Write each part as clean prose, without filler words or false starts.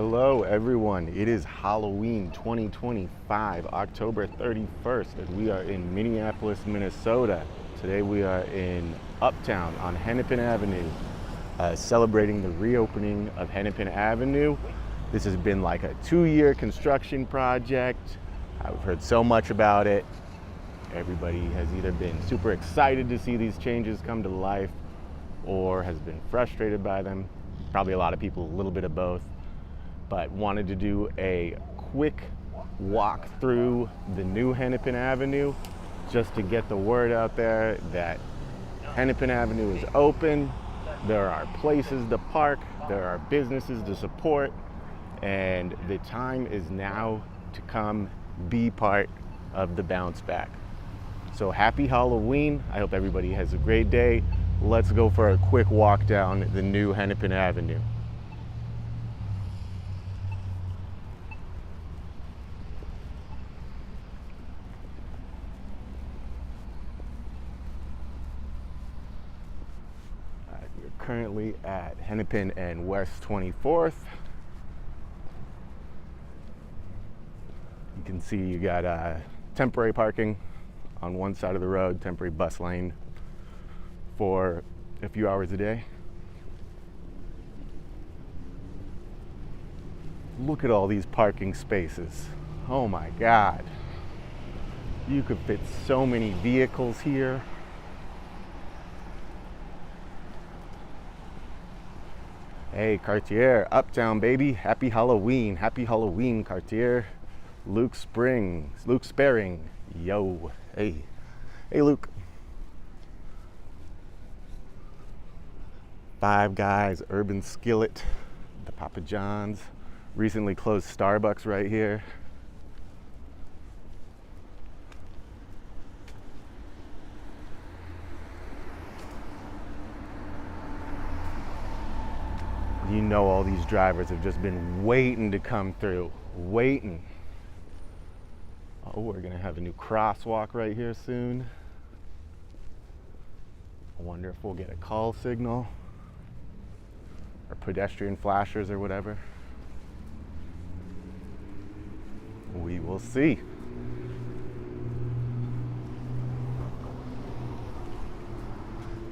Hello everyone, it is Halloween 2025, October 31st, and we are in Minneapolis, Minnesota. Today we are in Uptown on Hennepin Avenue, celebrating the reopening of Hennepin Avenue. This has been like a 2-year construction project. I've heard so much about it. Everybody has either been super excited to see these changes come to life or has been frustrated by them. Probably a lot of people, a little bit of both. But wanted to do a quick walk through the new Hennepin Avenue just to get the word out there that Hennepin Avenue is open. There are places to park, there are businesses to support, and the time is now to come be part of the bounce back. So happy Halloween. I hope everybody has a great day. Let's go for a quick walk down the new Hennepin Avenue. We're currently at Hennepin and West 24th. You can see you got temporary parking on one side of the road, temporary bus lane for a few hours a day. Look at all these parking spaces. Oh my God. You could fit so many vehicles here. Hey, Cartier, Uptown, baby. Happy Halloween. Happy Halloween, Cartier. Luke Sparing. Yo. Hey. Hey, Luke. Five Guys, Urban Skillet, the Papa John's. Recently closed Starbucks right here. You know all these drivers have just been waiting to come through, waiting. Oh, we're gonna have a new crosswalk right here soon. I wonder if we'll get a call signal or pedestrian flashers or whatever. We will see.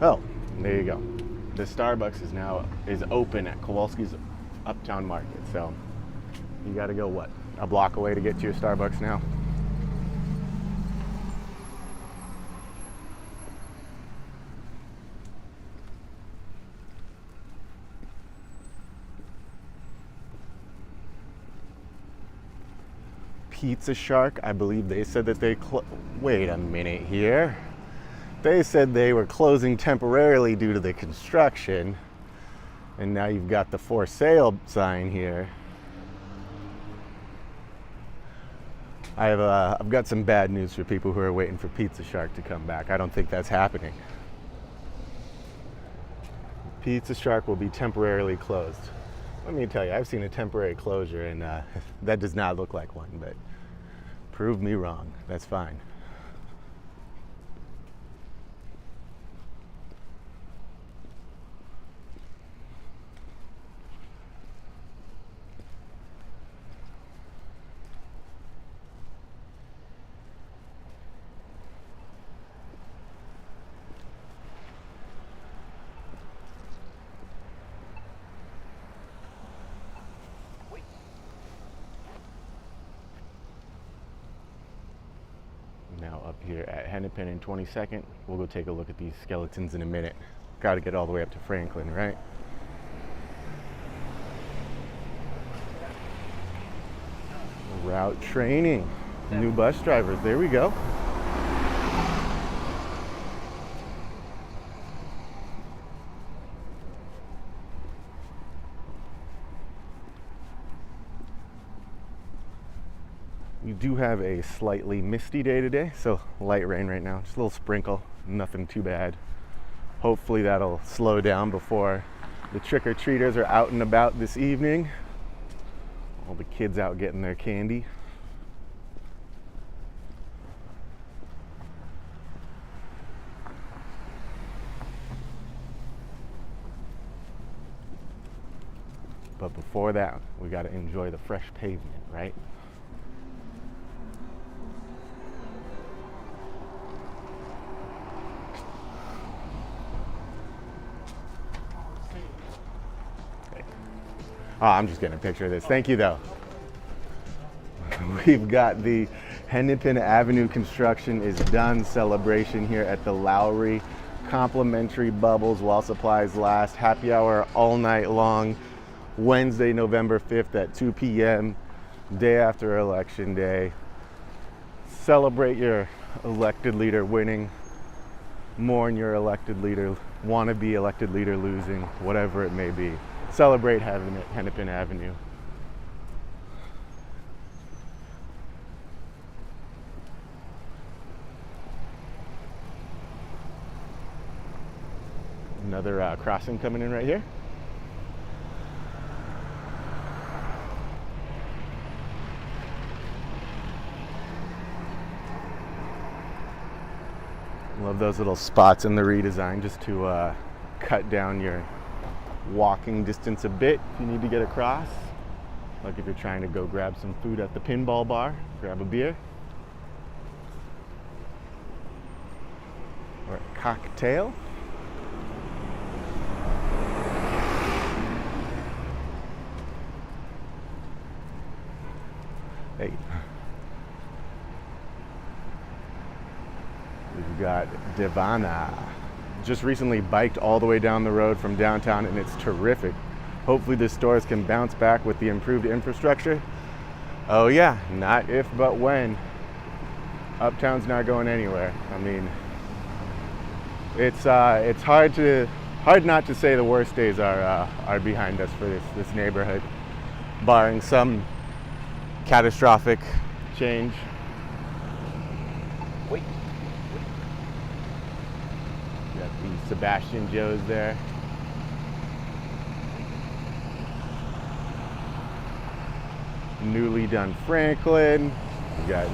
Oh, there you go. The Starbucks is open at Kowalski's Uptown Market. So you got to go what? A block away to get to your Starbucks now. Pizza Shark, I believe they said that wait a minute here. They said they were closing temporarily due to the construction, and now you've got the for sale sign here. I've got some bad news for people who are waiting for Pizza Shark to come back. I don't think that's happening. Pizza Shark will be temporarily closed. Let me tell you, I've seen a temporary closure, and that does not look like one, but prove me wrong. That's fine. Now up here at Hennepin and 22nd, we'll go take a look at these skeletons in a minute. Got to get all the way up to Franklin, right? Route training, new bus drivers, there we go. We do have a slightly misty day today, so light rain right now, just a little sprinkle, nothing too bad. Hopefully that'll slow down before the trick-or-treaters are out and about this evening. All the kids out getting their candy. But before that, we got to enjoy the fresh pavement, right? Oh, I'm just getting a picture of this. Thank you, though. We've got the Hennepin Avenue construction is done celebration here at the Lowry. Complimentary bubbles while supplies last. Happy hour all night long. Wednesday, November 5th at 2 p.m. Day after Election Day. Celebrate your elected leader winning. Mourn your elected leader, wannabe elected leader losing, whatever it may be. Celebrate Hennepin Avenue. Another crossing coming in right here. Love those little spots in the redesign just to cut down your walking distance a bit if you need to get across. Like if you're trying to go grab some food at the pinball bar, grab a beer. Or a cocktail. Hey. We've got Divana. Just recently biked all the way down the road from downtown and it's terrific. Hopefully the stores can bounce back with the improved infrastructure. Oh yeah, not if but when. Uptown's not going anywhere. I mean, it's hard not to say the worst days are behind us for this neighborhood, barring some catastrophic change. Wait. Got the Sebastian Joes there. Newly done Franklin. We got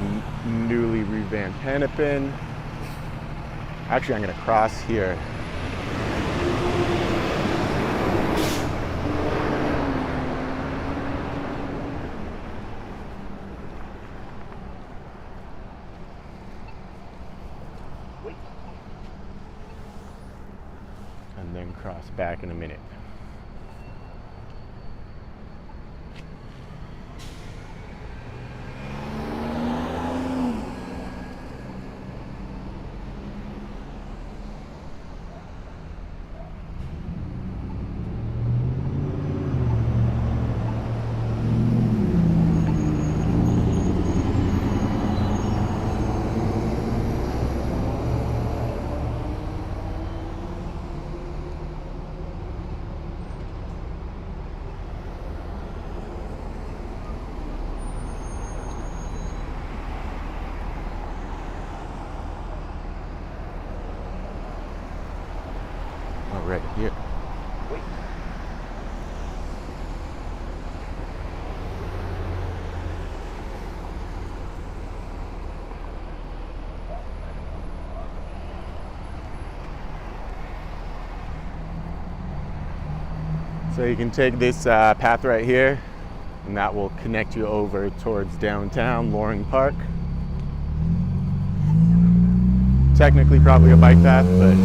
newly revamped Hennepin. Actually, I'm gonna cross here. And then cross back in a minute. Right here. Wait. So you can take this path right here, and that will connect you over towards downtown, Loring Park. Technically probably a bike path, but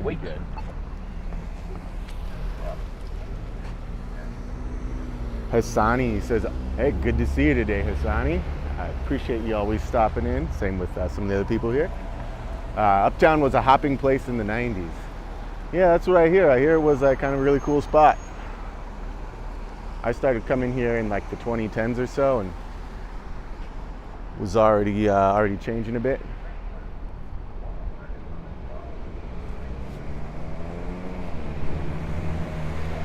way good. Hassani says, hey, good to see you today, Hassani. I appreciate you always stopping in. Same with some of the other people here. Uptown was a hopping place in the 90s. Yeah, that's what I hear. I hear it was kind of a really cool spot. I started coming here in like the 2010s or so and was already changing a bit.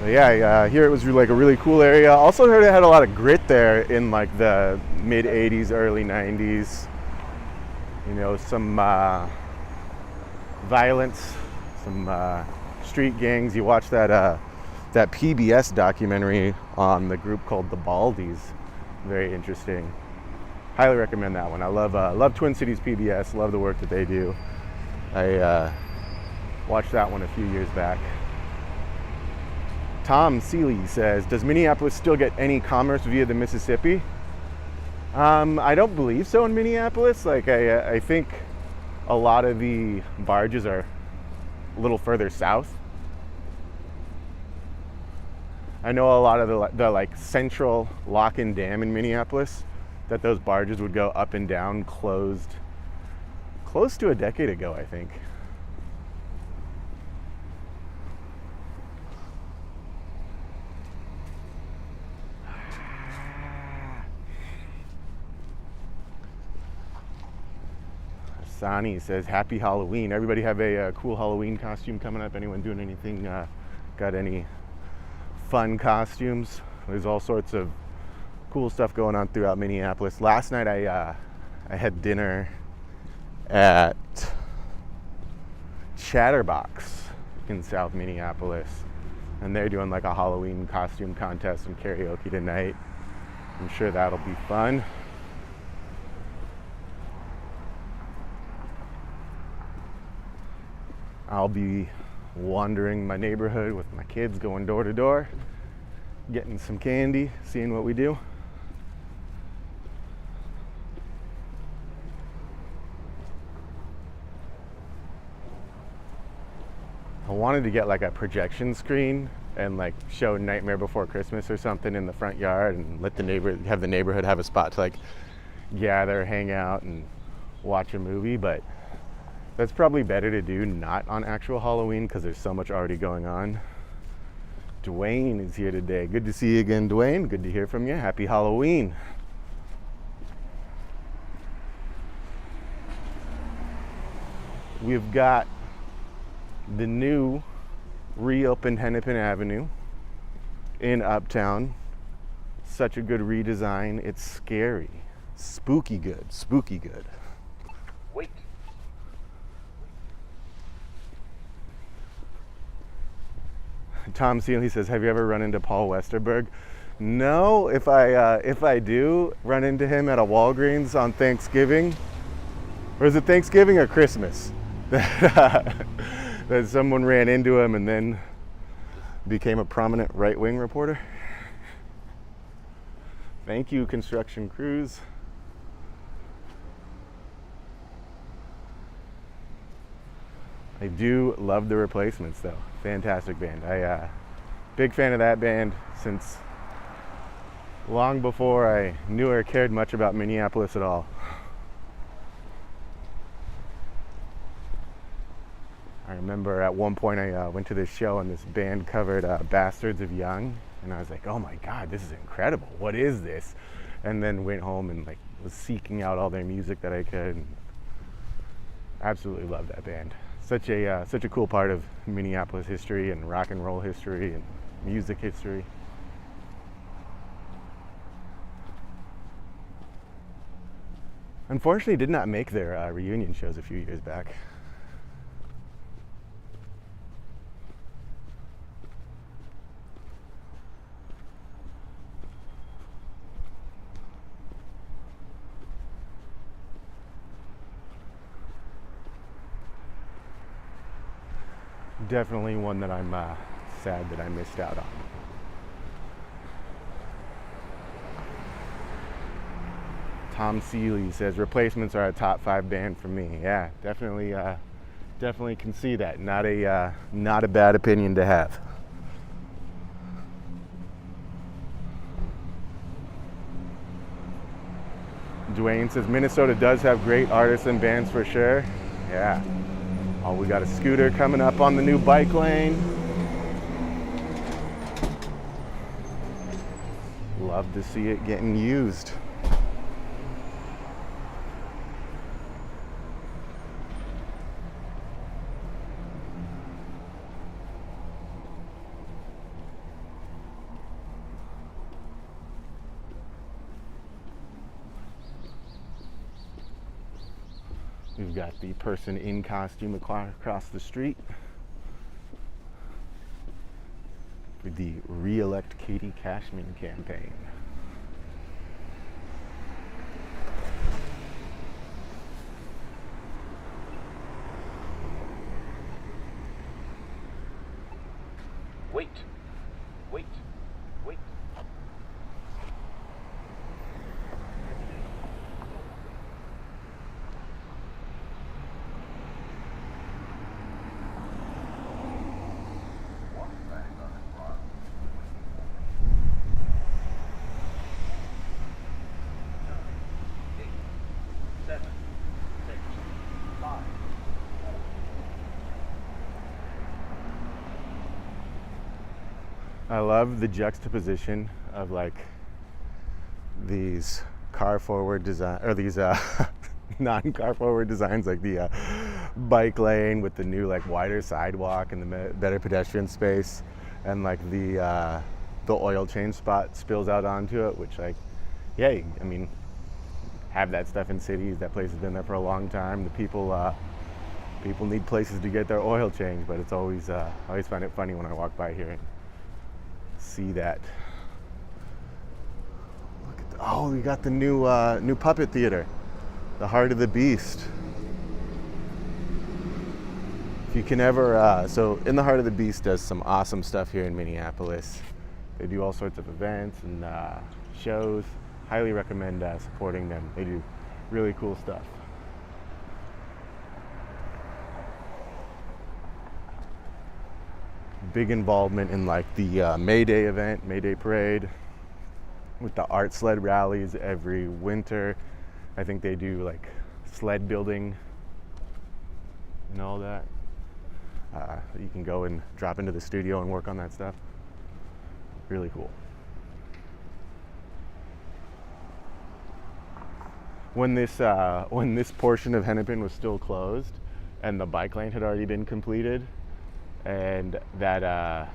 Yeah, I hear it was like a really cool area. Also heard it had a lot of grit there in like the mid 80s, early 90s. You know, some violence, some street gangs. You watch that PBS documentary on the group called the Baldies. Very interesting. Highly recommend that one. I love Twin Cities PBS. Love the work that they do. Watched that one a few years back. Tom Seeley says, does Minneapolis still get any commerce via the Mississippi? I don't believe so in Minneapolis. Like I think a lot of the barges are a little further south. I know a lot of the like central lock-in dam in Minneapolis, that those barges would go up and down, closed close to a decade ago, I think. Sani says, happy Halloween. Everybody have a cool Halloween costume coming up? Anyone doing anything? Got any fun costumes? There's all sorts of cool stuff going on throughout Minneapolis. Last night I had dinner at Chatterbox in South Minneapolis, and they're doing like a Halloween costume contest and karaoke tonight. I'm sure that'll be fun. I'll be wandering my neighborhood with my kids, going door to door, getting some candy, seeing what we do. I wanted to get like a projection screen and like show Nightmare Before Christmas or something in the front yard and let the neighborhood have a spot to like gather, hang out, and watch a movie, but that's probably better to do not on actual Halloween because there's so much already going on. Dwayne is here today. Good to see you again, Dwayne. Good to hear from you. Happy Halloween. We've got the new reopened Hennepin Avenue in Uptown. Such a good redesign. It's scary. Spooky good. Spooky good. Wait. Tom Seeley says, have you ever run into Paul Westerberg? No. If I do run into him at a Walgreens on Thanksgiving, or is it Thanksgiving or Christmas? That someone ran into him and then became a prominent right-wing reporter. Thank you, construction crews. I do love the Replacements though. Fantastic band. Big fan of that band since long before I knew or cared much about Minneapolis at all. I remember at one point I went to this show and this band covered Bastards of Young, and I was like, oh my God, this is incredible. What is this? And then went home and like was seeking out all their music that I could. Absolutely love that band. Such a cool part of Minneapolis history and rock and roll history and music history. Unfortunately, did not make their reunion shows a few years back. Definitely one that I'm sad that I missed out on. Tom Seeley says Replacements are a top 5 band for me. Yeah, definitely can see that. Not a bad opinion to have. Dwayne says Minnesota does have great artists and bands for sure. Yeah. Oh, we got a scooter coming up on the new bike lane. Love to see it getting used. We've got the person in costume across the street for the Re-elect Katie Cashman campaign. I love the juxtaposition of like these car forward design, or these non-car forward designs, like the bike lane with the new like wider sidewalk and the better pedestrian space, and like the oil change spot spills out onto it, which like, yeah, I mean, have that stuff in cities. That place has been there for a long time. The people need places to get their oil changed, but it's always find it funny when I walk by here and see that. Look at oh, we got the new puppet theater, the Heart of the Beast. If you can ever, so in the Heart of the Beast does some awesome stuff here in Minneapolis. They do all sorts of events and shows. Highly recommend supporting them. They do really cool stuff. Big involvement in like the May Day event, May Day parade, with the art sled rallies every winter. I think they do like sled building and all that. You can go and drop into the studio and work on that stuff. Really cool. When this portion of Hennepin was still closed and the bike lane had already been completed and that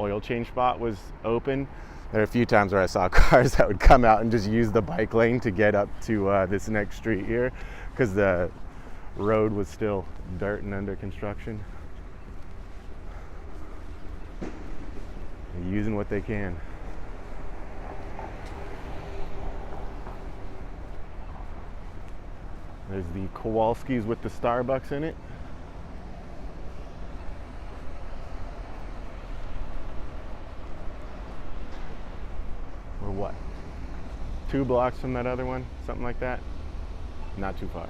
oil change spot was open, there are a few times where I saw cars that would come out and just use the bike lane to get up to this next street here, because the road was still dirt and under construction. They're using what they can. There's the Kowalski's with the Starbucks in it. Or what? 2 blocks from that other one? Something like that? Not too far.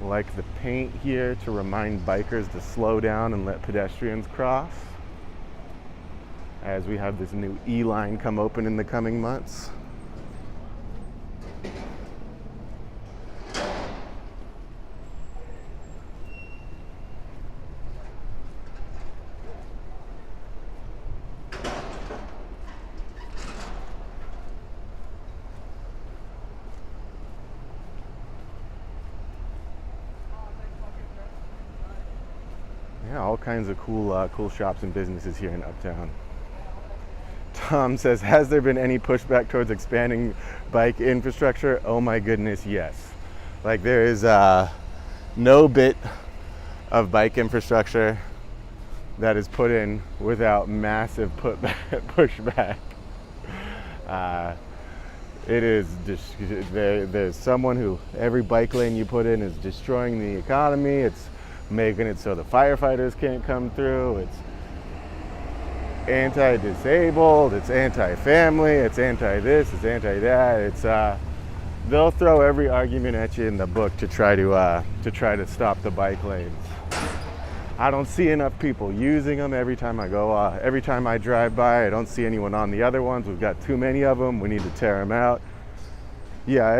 Like the paint here to remind bikers to slow down and let pedestrians cross, as we have this new E-line come open in the coming months. Yeah, all kinds of cool shops and businesses here in Uptown. Tom says, has there been any pushback towards expanding bike infrastructure? Oh my goodness, yes. Like there is no bit of bike infrastructure that is put in without massive pushback. It is there's someone who every bike lane you put in is destroying the economy. It's making it so the firefighters can't come through. It's anti-disabled, it's anti-family, it's anti-this, it's anti-that. It's they'll throw every argument at you in the book to try to stop the bike lanes. I don't see enough people using them. Every time I drive by, I don't see anyone on the other ones. We've got too many of them. We need to tear them out. Yeah,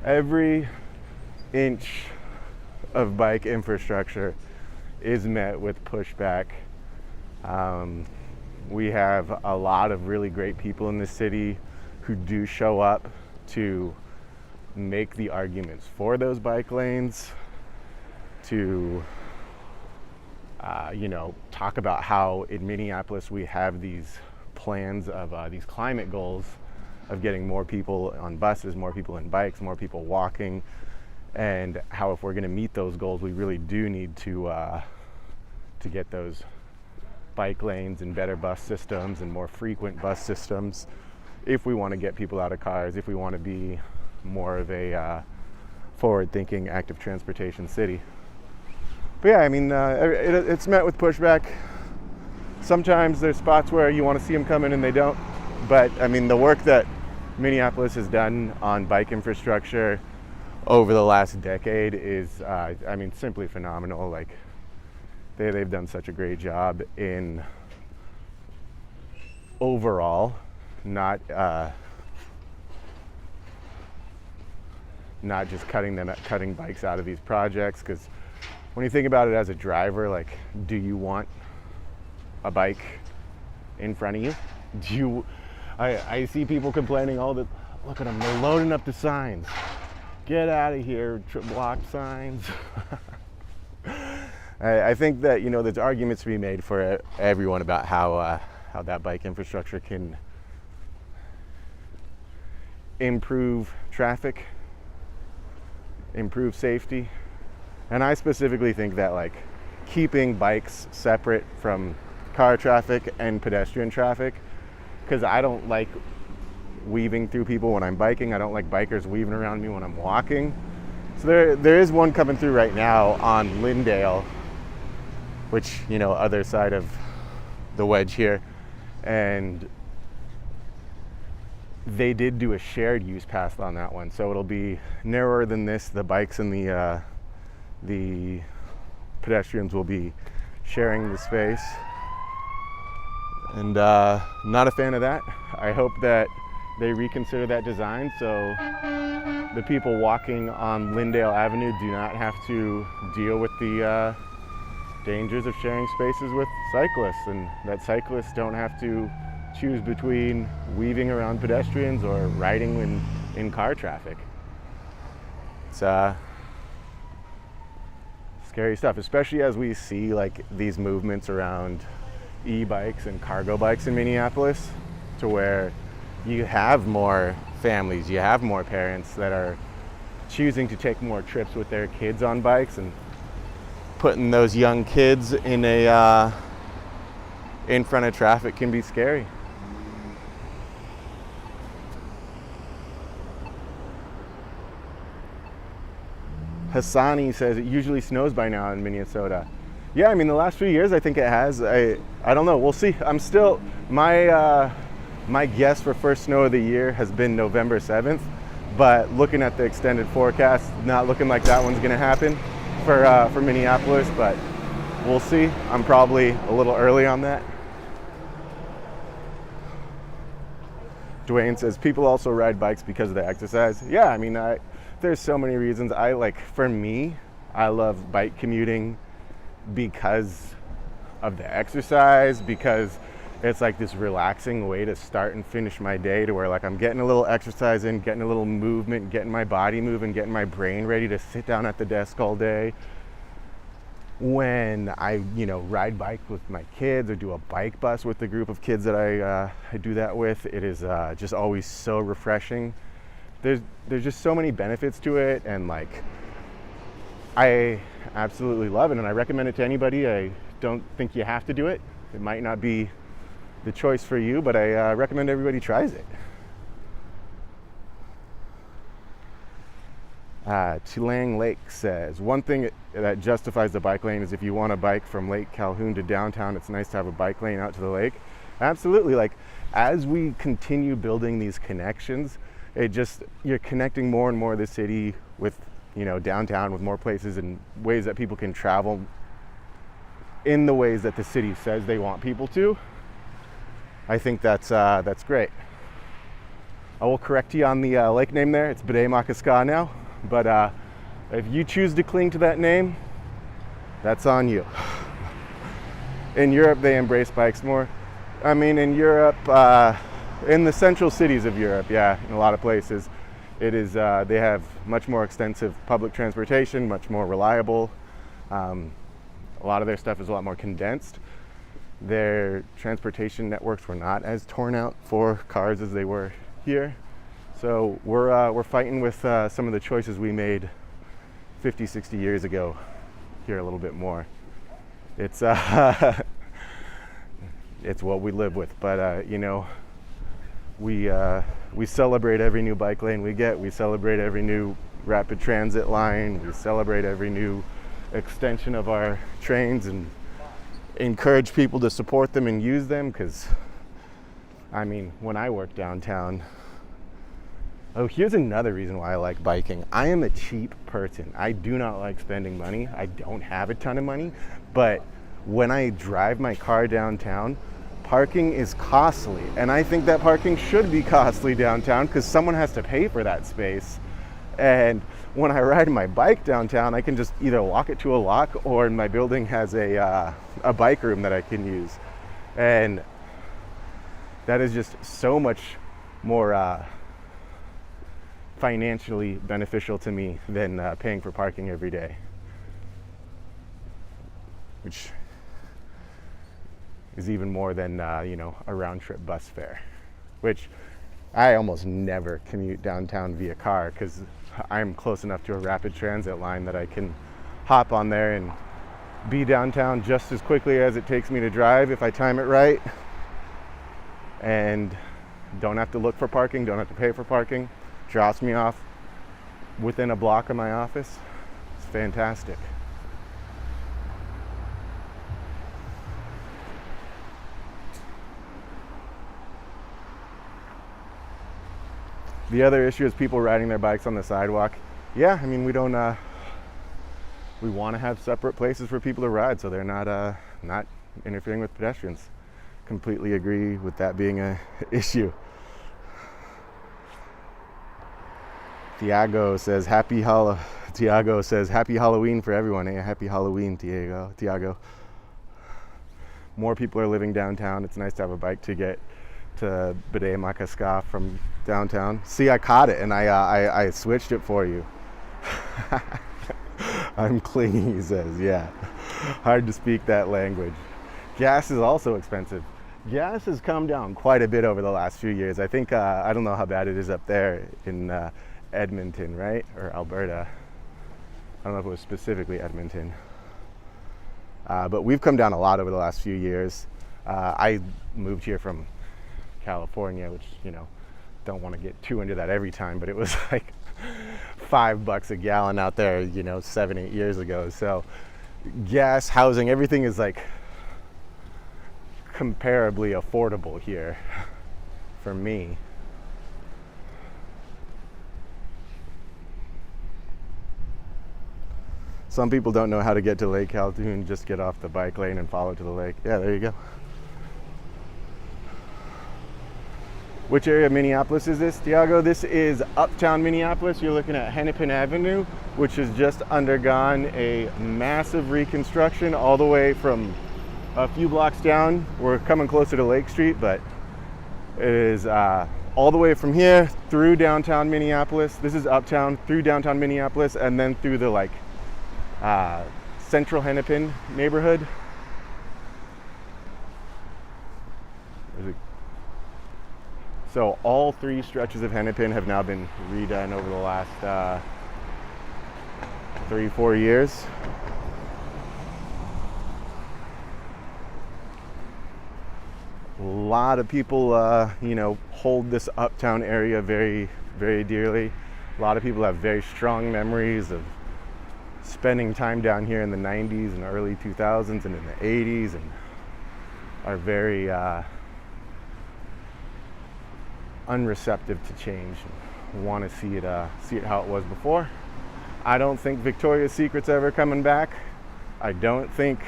every inch of bike infrastructure is met with pushback. We have a lot of really great people in the city who do show up to make the arguments for those bike lanes, to talk about how in Minneapolis we have these plans of these climate goals of getting more people on buses, more people in bikes, more people walking, and how if we're going to meet those goals, we really do need to get those bike lanes and better bus systems and more frequent bus systems if we want to get people out of cars, if we want to be more of a forward-thinking, active transportation city. But yeah, I mean, it's met with pushback. Sometimes there's spots where you want to see them come in and they don't. But I mean, the work that Minneapolis has done on bike infrastructure over the last decade is, simply phenomenal. Like, they've done such a great job in overall not not just cutting bikes out of these projects. Because when you think about it as a driver, like, do you want a bike in front of you? I see people complaining all the, look at them, they're loading up the signs. Get out of here, block signs. I think that, you know, there's arguments to be made for everyone about how that bike infrastructure can improve traffic, improve safety. And I specifically think that, like, keeping bikes separate from car traffic and pedestrian traffic, because I don't like weaving through people when I'm biking. I don't like bikers weaving around me when I'm walking. So there is one coming through right now on Lyndale, which, you know, other side of the wedge here. And they did do a shared use path on that one. So it'll be narrower than this. The bikes and the pedestrians will be sharing the space. And not a fan of that. I hope that they reconsider that design so the people walking on Lyndale Avenue do not have to deal with the dangers of sharing spaces with cyclists, and that cyclists don't have to choose between weaving around pedestrians or riding in car traffic. It's scary stuff, especially as we see, like, these movements around e-bikes and cargo bikes in Minneapolis, to where you have more families, you have more parents that are choosing to take more trips with their kids on bikes, and putting those young kids in front of traffic can be scary. Hassani says it usually snows by now in Minnesota. Yeah, I mean, the last few years I think it has. I don't know, we'll see. I'm still, my guess for first snow of the year has been November 7th, but looking at the extended forecast, not looking like that one's gonna happen for Minneapolis, but we'll see. I'm probably a little early on that. Dwayne says people also ride bikes because of the exercise. Yeah, I mean, there's so many reasons. For me, I love bike commuting because of the exercise, because it's like this relaxing way to start and finish my day, to where, like, I'm getting a little exercise in, getting a little movement, getting my body moving, getting my brain ready to sit down at the desk all day. When I, you know, ride bike with my kids or do a bike bus with the group of kids that I do that with, it is just always so refreshing. There's just so many benefits to it, and, like, I absolutely love it, and I recommend it to anybody. I don't think you have to do it. It might not be the choice for you, but I recommend everybody tries it. Tulang Lake says, one thing that justifies the bike lane is if you want a bike from Lake Calhoun to downtown, it's nice to have a bike lane out to the lake. Absolutely. Like, as we continue building these connections, you're connecting more and more of the city with, you know, downtown, with more places and ways that people can travel in the ways that the city says they want people to. I think that's great. I will correct you on the lake name there. It's B'day Makaska now. But if you choose to cling to that name, that's on you. In Europe, they embrace bikes more. I mean, in Europe, in the central cities of Europe, yeah, in a lot of places, it is, they have much more extensive public transportation, much more reliable. A lot of their stuff is a lot more condensed. Their transportation networks were not as torn out for cars as they were here. So we're fighting with some of the choices we made 50, 60 years ago here a little bit more. It's it's what we live with, but you know, we celebrate every new bike lane we get. We celebrate every new rapid transit line. We celebrate every new extension of our trains, and encourage people to support them and use them, because I mean, when I work downtown, here's another reason why I like biking. I am a cheap person. I do not like spending money. I don't have a ton of money, but when I drive my car downtown, parking is costly, and I think that parking should be costly downtown because someone has to pay for that space. And when I ride my bike downtown, I can just either walk it to a lock, or my building has a bike room that I can use. And that is just so much more financially beneficial to me than paying for parking every day, which is even more than a round trip bus fare, which I almost never commute downtown via car because I'm close enough to a rapid transit line that I can hop on there and be downtown just as quickly as it takes me to drive if I time it right, and don't have to look for parking, don't have to pay for parking. Drops me off within a block of my office. It's fantastic. The other issue is people riding their bikes on the sidewalk. Yeah, I mean, we don't we want to have separate places for people to ride so they're not interfering with pedestrians. Completely agree with that being an issue. Tiago says happy Halloween for everyone. Hey, happy Halloween, Tiago. More people are living downtown. It's nice to have a bike to get to Bede Makaska from downtown. See, I caught it and I switched it for you. I'm clingy, he says. Yeah, hard to speak that language. Gas is also expensive. Gas has come down quite a bit over the last few years. I think, I don't know how bad it is up there in Edmonton, right? Or Alberta. I don't know if it was specifically Edmonton. But we've come down a lot over the last few years. I moved here from California, which, don't want to get too into that every time, but it was like $5 a gallon out there, 7-8 years ago. So gas, housing, everything is like comparably affordable here for me. Some people don't know how to get to Lake Calhoun, just get off the bike lane and follow to the lake. Yeah, there you go. Which area of Minneapolis is this, Tiago? This is Uptown Minneapolis. You're looking at Hennepin Avenue, which has just undergone a massive reconstruction all the way from a few blocks down. We're coming closer to Lake Street, but it is all the way from here through downtown Minneapolis. This is Uptown, through downtown Minneapolis, and then through the central Hennepin neighborhood. So all 3 stretches of Hennepin have now been redone over the last 3-4 years. A lot of people, hold this Uptown area very, very dearly. A lot of people have very strong memories of spending time down here in the 90s and early 2000s and in the 80s, and are very unreceptive to change and want to see it how it was before. I don't think Victoria's Secret's ever coming back. I don't think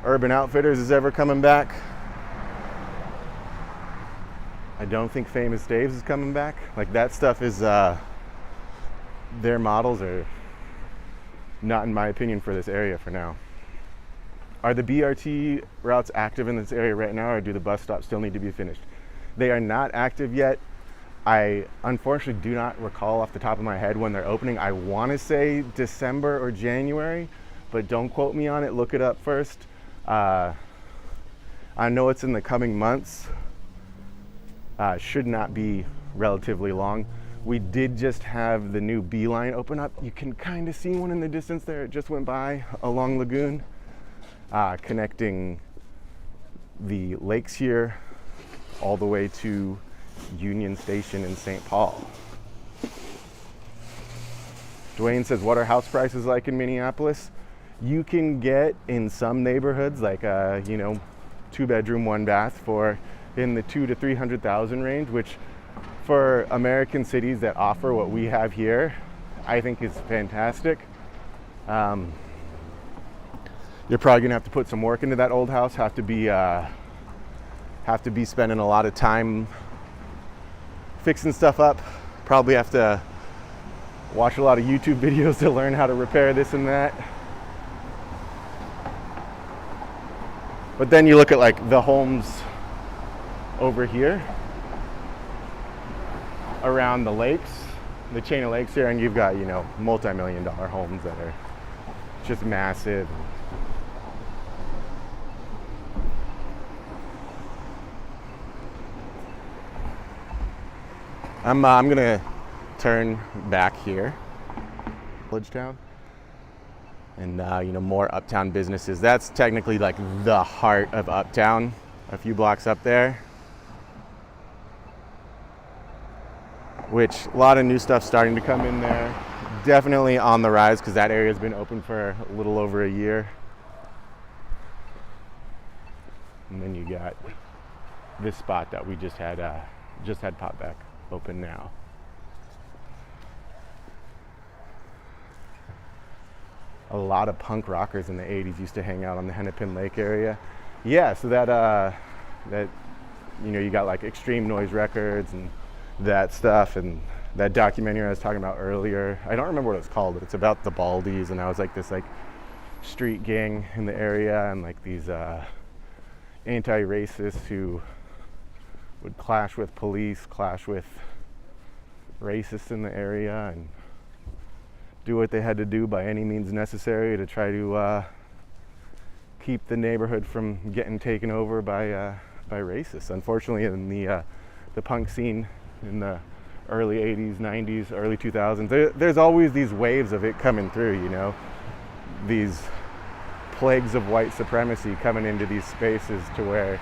Urban Outfitters is ever coming back. I don't think Famous Dave's is coming back. Like, that stuff is, their models are not, in my opinion, for this area for now. Are the BRT routes active in this area right now, or do the bus stops still need to be finished? They are not active yet. I unfortunately do not recall off the top of my head when they're opening. I want to say December or January, but don't quote me on it. Look it up first. I know it's in the coming months. Should not be relatively long. We did just have the new B line open up. You can kind of see one in the distance there. It just went by along Lagoon, connecting the lakes here all the way to Union Station in St. Paul. Dwayne says, what are house prices like in Minneapolis? You can get in some neighborhoods like 2-bedroom, 1-bath for in the $200,000 to $300,000 range, which for American cities that offer what we have here, I think is fantastic. You're probably gonna have to put some work into that old house, have to be spending a lot of time fixing stuff up, probably have to Watch a lot of YouTube videos to learn how to repair this and that. But then you look at like the homes over here around the lakes, the chain of lakes here, and you've got, you know, multi-million-dollar homes that are just massive. I'm gonna turn back here, Village Town, and you know, more Uptown businesses. That's technically like the heart of Uptown, a few blocks up there, which a lot of new stuff starting to come in there. Definitely on the rise because that area has been open for a little over a year. And then you got this spot that we just had pop back open now. A lot of punk rockers in the 80s used to hang out on the Hennepin Lake area. Yeah, so that you know, you got like Extreme Noise Records and that stuff, and that documentary I was talking about earlier. I don't remember what it's called, but it's about the Baldies, and I was like this like street gang in the area, and like these anti-racists who would clash with police, clash with racists in the area, and do what they had to do by any means necessary to try to keep the neighborhood from getting taken over by racists. Unfortunately, in the punk scene in the early 80s, 90s, early 2000s, there's always these waves of it coming through, you know, these plagues of white supremacy coming into these spaces to where,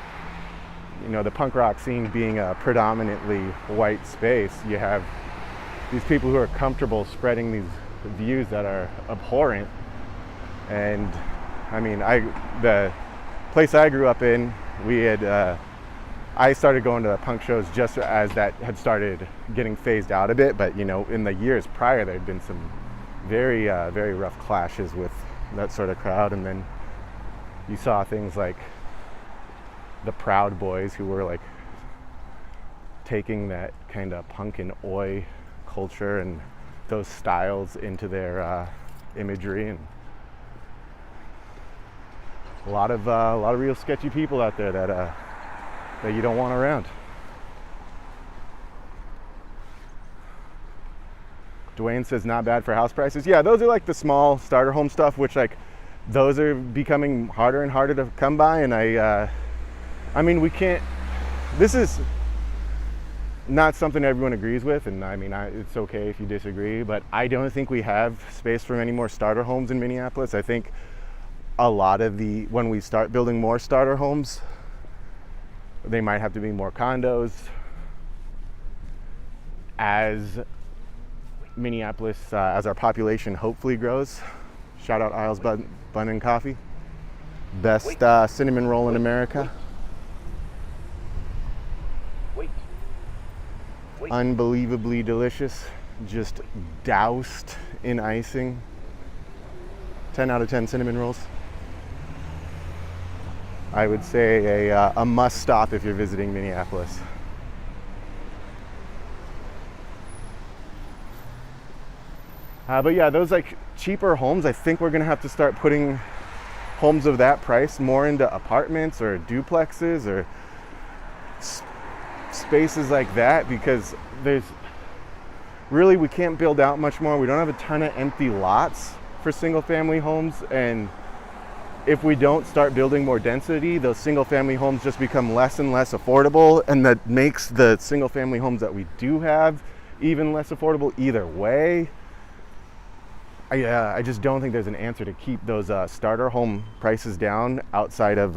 you know, the punk rock scene being a predominantly white space, you have these people who are comfortable spreading these views that are abhorrent. And I mean, the place I grew up in, we had I started going to punk shows just as that had started getting phased out a bit, but you know, in the years prior there had been some very very rough clashes with that sort of crowd. And then you saw things like the Proud Boys, who were like taking that kind of punk and oi culture and those styles into their imagery, and a lot of real sketchy people out there that you don't want around. Dwayne says not bad for house prices. Yeah, those are like the small starter home stuff, which like those are becoming harder and harder to come by. And I mean, we can't. This is not something everyone agrees with, and I mean, it's okay if you disagree, but I don't think we have space for any more starter homes in Minneapolis. I think a lot of when we start building more starter homes, they might have to be more condos. As Minneapolis, as our population hopefully grows. Shout out Isles Bun and Coffee. Best cinnamon roll in America. Unbelievably delicious, just doused in icing. 10 out of 10 cinnamon rolls. I would say a must stop if you're visiting Minneapolis. But yeah, those like cheaper homes, I think we're gonna have to start putting homes of that price more into apartments or duplexes or spaces like that, because we can't build out much more. We don't have a ton of empty lots for single family homes, and if we don't start building more density, those single family homes just become less and less affordable, and that makes the single family homes that we do have even less affordable either way. I just don't think there's an answer to keep those starter home prices down outside of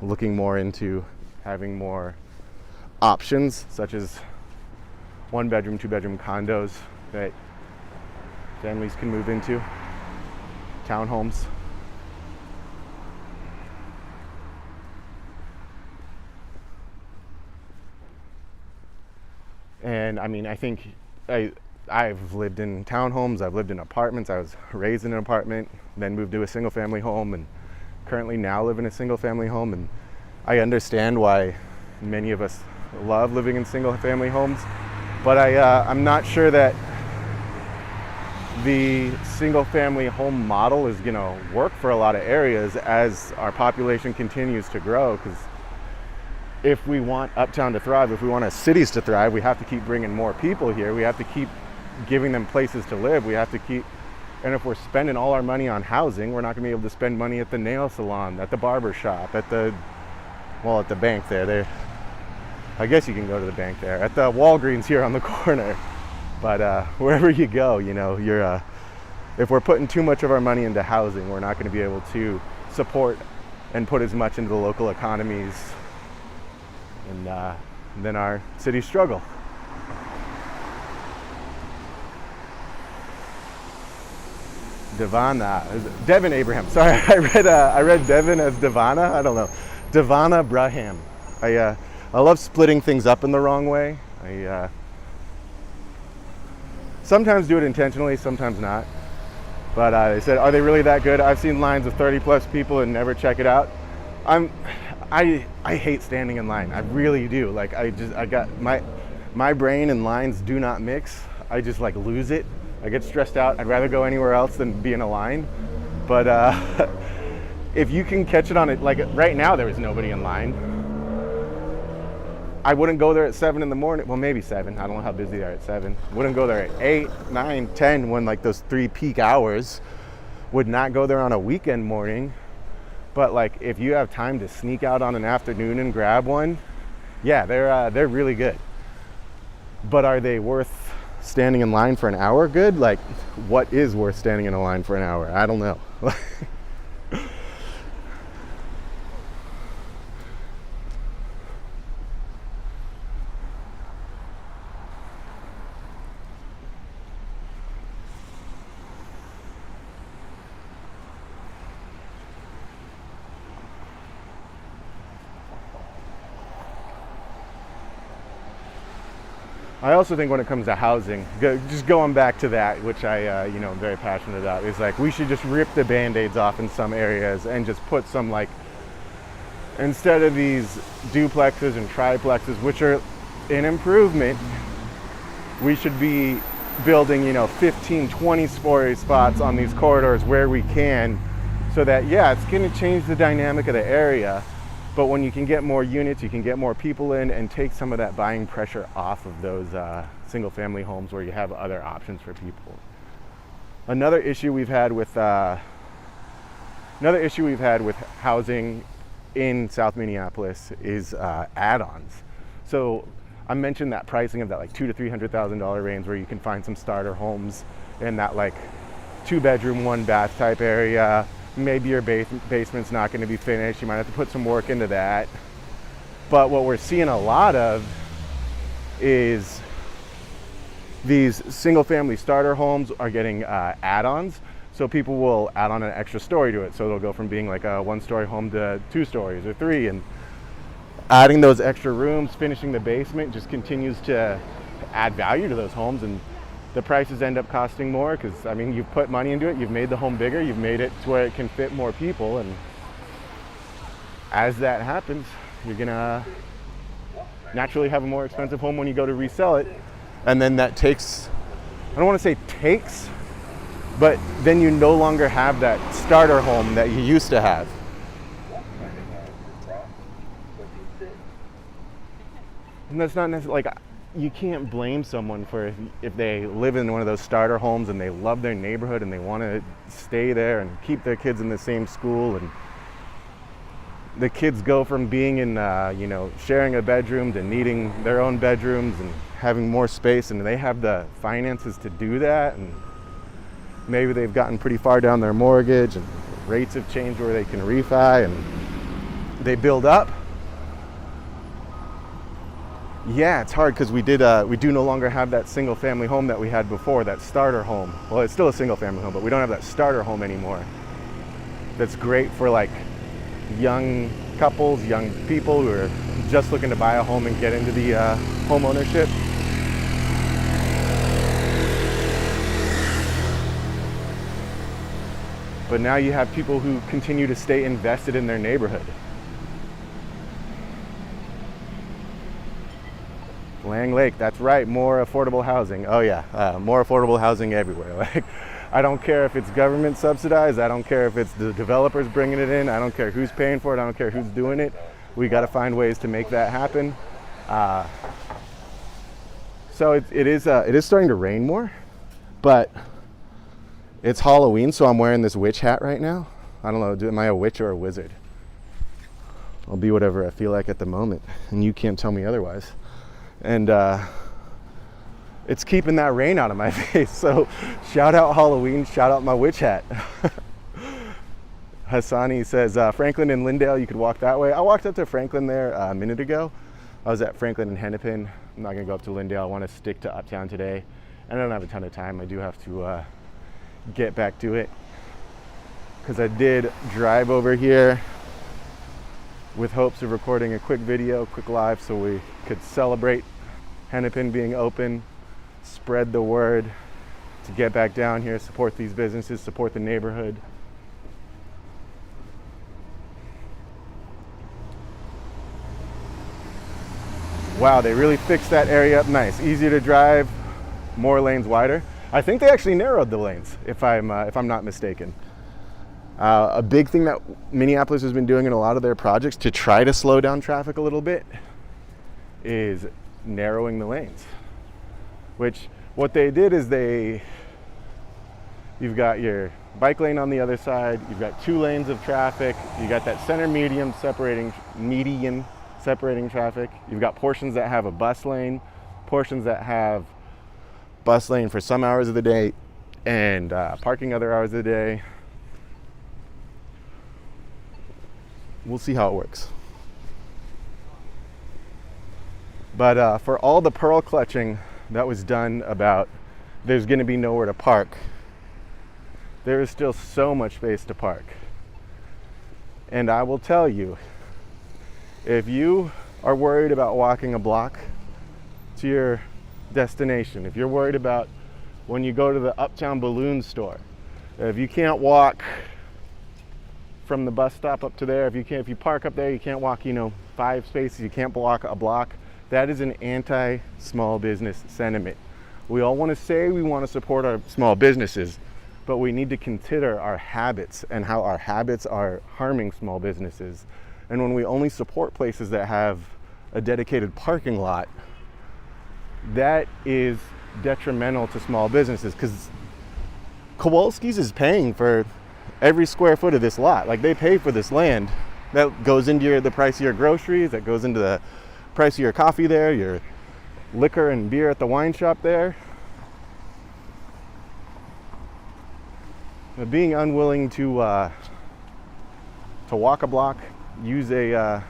looking more into having more options, such as 1-bedroom, 2-bedroom condos that families can move into, townhomes. And I mean, I think I've lived in townhomes, I've lived in apartments. I was raised in an apartment, then moved to a single family home, and currently now live in a single family home. And I understand why many of us love living in single family homes, but I'm not sure that the single family home model is going to work for a lot of areas as our population continues to grow. Because if we want Uptown to thrive, if we want our cities to thrive, we have to keep bringing more people here. We have to keep giving them places to live. We have to keep, and if we're spending all our money on housing, we're not going to be able to spend money at the nail salon, at the barber shop, at the bank there. I guess you can go to the bank there, at the Walgreens here on the corner. But wherever you go, if we're putting too much of our money into housing, we're not going to be able to support and put as much into the local economies, and then our cities struggle. Devin Abraham. Sorry, I read Devin as Devana. I don't know. Devana Braham. I love splitting things up in the wrong way. I sometimes do it intentionally, sometimes not. But they said, are they really that good? I've seen lines of 30 plus people and never check it out. I hate standing in line. I really do. Like I got my brain and lines do not mix. I just like lose it. I get stressed out. I'd rather go anywhere else than be in a line. But if you can catch it on it, like right now there is nobody in line. I wouldn't go there at 7 in the morning. Well, maybe 7. I don't know how busy they are at 7. Wouldn't go there at 8, 9, 10 when like those 3 peak hours. Would not go there on a weekend morning. But like if you have time to sneak out on an afternoon and grab one, yeah, they're really good. But are they worth standing in line for an hour good? Like what is worth standing in a line for an hour? I don't know. I also think when it comes to housing, just going back to that, which I am very passionate about, is like we should just rip the band-aids off in some areas and just put some, like, instead of these duplexes and triplexes, which are an improvement, we should be building 15, 20-story spots on these corridors where we can, so that, yeah, it's going to change the dynamic of the area. But when you can get more units, you can get more people in and take some of that buying pressure off of those single family homes where you have other options for people. Another issue we've had with housing in South Minneapolis is add-ons. So I mentioned that pricing of that like $200,000 to $300,000 range where you can find some starter homes in that like 2-bedroom, 1-bath type area. Maybe your basement's not going to be finished. You might have to put some work into that. But what we're seeing a lot of is these single family starter homes are getting add-ons. So people will add on an extra story to it. So it'll go from being like a 1-story home to 2 stories or 3. And adding those extra rooms, finishing the basement just continues to add value to those homes. And the prices end up costing more because, I mean, you've put money into it, you've made the home bigger, you've made it to where it can fit more people, and as that happens, you're gonna naturally have a more expensive home when you go to resell it, and then that takes, I don't want to say takes, but then you no longer have that starter home that you used to have. And that's not necessarily, like, you can't blame someone for if they live in one of those starter homes and they love their neighborhood and they want to stay there and keep their kids in the same school, and the kids go from being in sharing a bedroom to needing their own bedrooms and having more space, and they have the finances to do that, and maybe they've gotten pretty far down their mortgage and rates have changed where they can refi and they build up. Yeah, it's hard because we do no longer have that single family home that we had before, that starter home. Well, it's still a single family home, but we don't have that starter home anymore. That's great for like young couples, young people who are just looking to buy a home and get into the home ownership. But now you have people who continue to stay invested in their neighborhood. Lang Lake, that's right, more affordable housing. Oh yeah, more affordable housing everywhere. Like, I don't care if it's government subsidized, I don't care if it's the developers bringing it in, I don't care who's paying for it, I don't care who's doing it. We got to find ways to make that happen. So it is starting to rain more, but it's Halloween, so I'm wearing this witch hat right now. I don't know, am I a witch or a wizard? I'll be whatever I feel like at the moment, and you can't tell me otherwise. And it's keeping that rain out of my face. So shout out Halloween, shout out my witch hat. Hassani says, Franklin and Lindale, you could walk that way. I walked up to Franklin there a minute ago. I was at Franklin and Hennepin. I'm not gonna go up to Lindale. I wanna stick to Uptown today. I don't have a ton of time. I do have to get back to it, because I did drive over here with hopes of recording a quick video, quick live, so we could celebrate Hennepin being open, spread the word to get back down here, support these businesses, support the neighborhood. Wow, they really fixed that area up nice. Easier to drive, more lanes wider. I think they actually narrowed the lanes, if I'm not mistaken. A big thing that Minneapolis has been doing in a lot of their projects to try to slow down traffic a little bit is narrowing the lanes. Which, what they did is you've got your bike lane on the other side, you've got 2 lanes of traffic, you got that center median separating traffic, you've got portions that have a bus lane, portions that have bus lane for some hours of the day, and parking other hours of the day. We'll see how it works. But for all the pearl clutching that was done about there's going to be nowhere to park, there is still so much space to park. And I will tell you, if you are worried about walking a block to your destination, if you're worried about when you go to the Uptown balloon store, if you can't walk from the bus stop up to there, if you park up there, you can't walk 5 spaces, you can't block a block, that is an anti-small business sentiment. We all want to say we want to support our small businesses, but we need to consider our habits and how our habits are harming small businesses. And when we only support places that have a dedicated parking lot, that is detrimental to small businesses, because Kowalski's is paying for every square foot of this lot. Like, they pay for this land. That goes into the price of your groceries, that goes into the price of your coffee there, your liquor and beer at the wine shop there. But being unwilling to walk a block, use a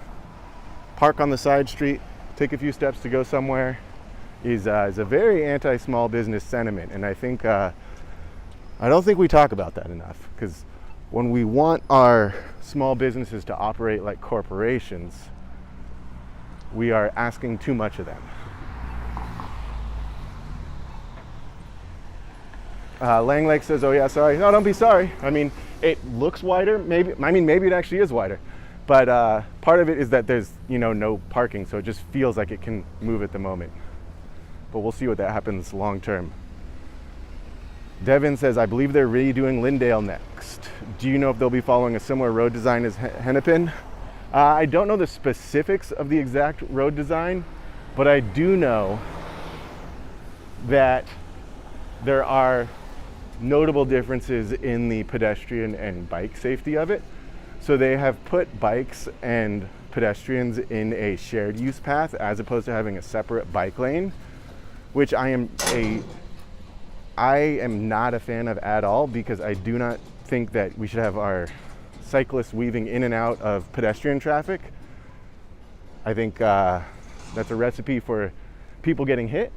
park on the side street, take a few steps to go somewhere, is a very anti-small business sentiment. And I don't think we talk about that enough, because when we want our small businesses to operate like corporations, we are asking too much of them. Lang Lake says, oh yeah, sorry. No, don't be sorry. I mean, it looks wider. Maybe it actually is wider. But part of it is that there's, no parking, so it just feels like it can move at the moment. But we'll see what that happens long term. Devin says, I believe they're redoing Lindale next. Do you know if they'll be following a similar road design as Hennepin? I don't know the specifics of the exact road design, but I do know that there are notable differences in the pedestrian and bike safety of it. So they have put bikes and pedestrians in a shared use path as opposed to having a separate bike lane, which I am not a fan of at all, because I do not think that we should have our cyclists weaving in and out of pedestrian traffic. I think that's a recipe for people getting hit.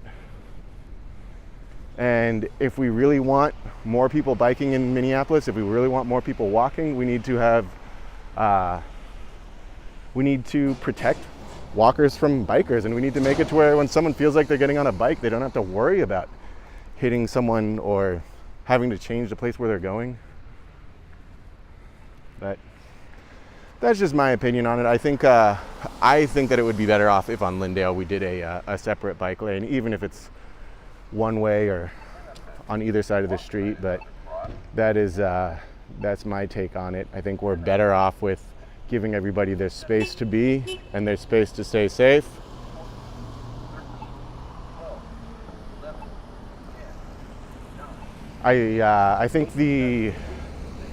And if we really want more people biking in Minneapolis, if we really want more people walking, we need to protect walkers from bikers, and we need to make it to where when someone feels like they're getting on a bike, they don't have to worry about hitting someone or having to change the place where they're going. But that's just my opinion on it. I think I think that it would be better off if on Lyndale we did a separate bike lane, even if it's one way or on either side of the street. But that's my take on it. I think we're better off with giving everybody their space to be and their space to stay safe. I think the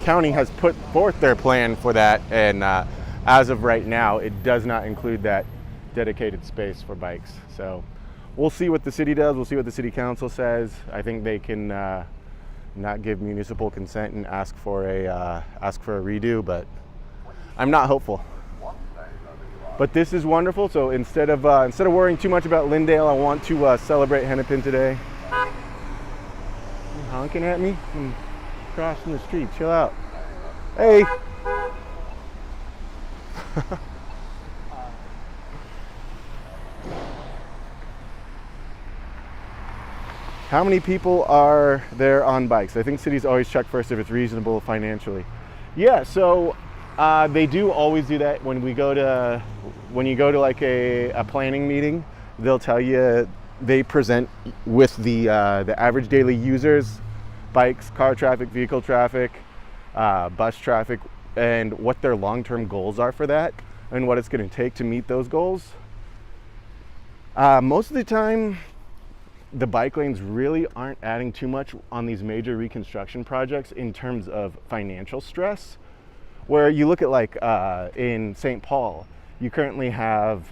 county has put forth their plan for that, and as of right now, it does not include that dedicated space for bikes. So we'll see what the city does. We'll see what the city council says. I think they can not give municipal consent and ask for a redo, but I'm not hopeful. But this is wonderful. So instead of worrying too much about Lyndale, I want to celebrate Hennepin today. You're honking at me? I'm crossing the street. Chill out. Hey. How many people are there on bikes? I think cities always check first if it's reasonable financially. Yeah, so they do always do that when you go to like a planning meeting. They'll tell you, they present with the average daily users, bikes, car traffic, vehicle traffic, bus traffic, and what their long-term goals are for that and what it's going to take to meet those goals. Most of the time, the bike lanes really aren't adding too much on these major reconstruction projects in terms of financial stress. Where you look at like in St. Paul, you currently have,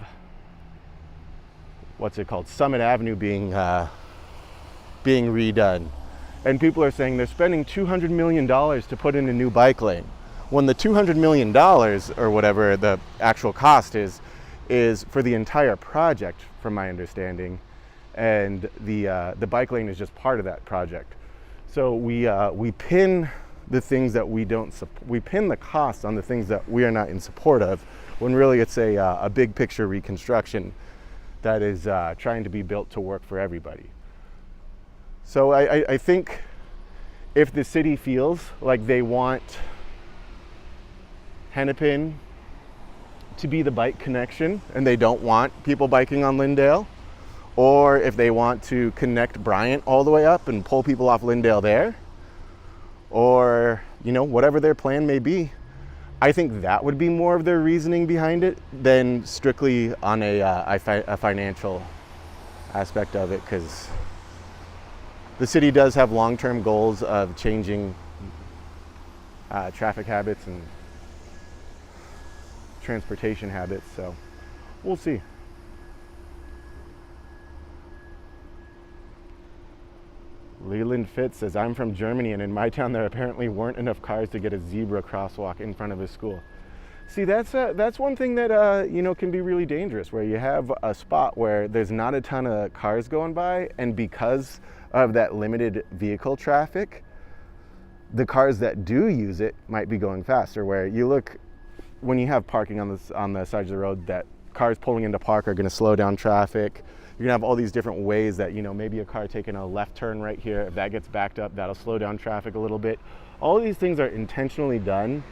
what's it called, Summit Avenue being redone. And people are saying they're spending $200 million to put in a new bike lane. When the $200 million or whatever the actual cost is for the entire project, from my understanding. And the bike lane is just part of that project. So we pin the things that we pin the cost on the things that we are not in support of, when really it's a big picture reconstruction that is trying to be built to work for everybody. So I think if the city feels like they want Hennepin to be the bike connection and they don't want people biking on Lyndale, or if they want to connect Bryant all the way up and pull people off Lyndale there, or whatever their plan may be, I think that would be more of their reasoning behind it than strictly on a financial aspect of it, because the city does have long-term goals of changing traffic habits and transportation habits, so we'll see. Leland Fitz says, I'm from Germany, and in my town there apparently weren't enough cars to get a zebra crosswalk in front of a school. See, that's one thing that can be really dangerous, where you have a spot where there's not a ton of cars going by, and because of that limited vehicle traffic, the cars that do use it might be going faster. Where you look, when you have parking on the sides of the road, that cars pulling into park are going to slow down traffic. You're gonna have all these different ways that, maybe a car taking a left turn right here, if that gets backed up, that'll slow down traffic a little bit. All of these things are intentionally done,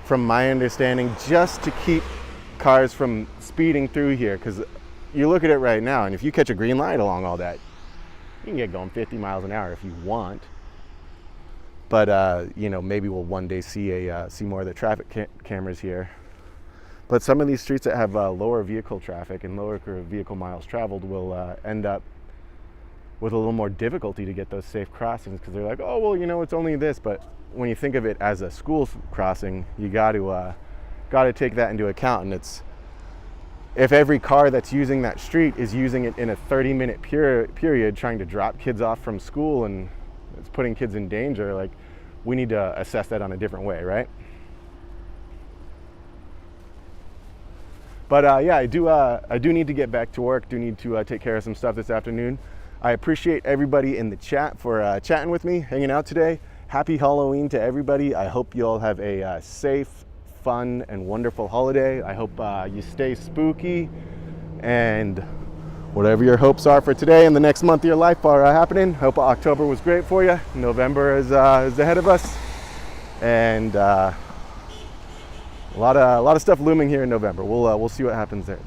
from my understanding, just to keep cars from speeding through here. Because you look at it right now, and if you catch a green light along all that, you can get going 50 miles an hour if you want. But maybe we'll one day see more of the traffic cameras here. But some of these streets that have lower vehicle traffic and lower vehicle miles traveled will end up with a little more difficulty to get those safe crossings, because they're like, oh, well, it's only this. But when you think of it as a school crossing, you got to take that into account. And it's, if every car that's using that street is using it in a 30-minute period, trying to drop kids off from school, and it's putting kids in danger, like, we need to assess that on a different way, right? But I do need to get back to work. Do need to take care of some stuff this afternoon. I appreciate everybody in the chat for chatting with me, hanging out today. Happy Halloween to everybody. I hope you all have a safe, fun, and wonderful holiday. I hope you stay spooky, and whatever your hopes are for today and the next month of your life are happening. Hope October was great for you. November is ahead of us, and A lot of stuff looming here in November. We'll see what happens there.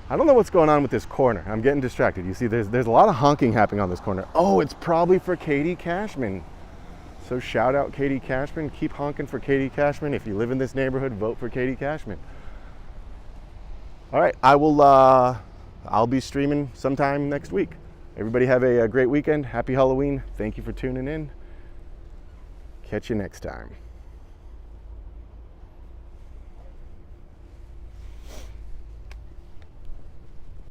I don't know what's going on with this corner. I'm getting distracted. You see, there's a lot of honking happening on this corner. Oh, it's probably for Katie Cashman. So shout out Katie Cashman. Keep honking for Katie Cashman. If you live in this neighborhood, vote for Katie Cashman. All right, I'll be streaming sometime next week. Everybody have a great weekend. Happy Halloween. Thank you for tuning in. Catch you next time.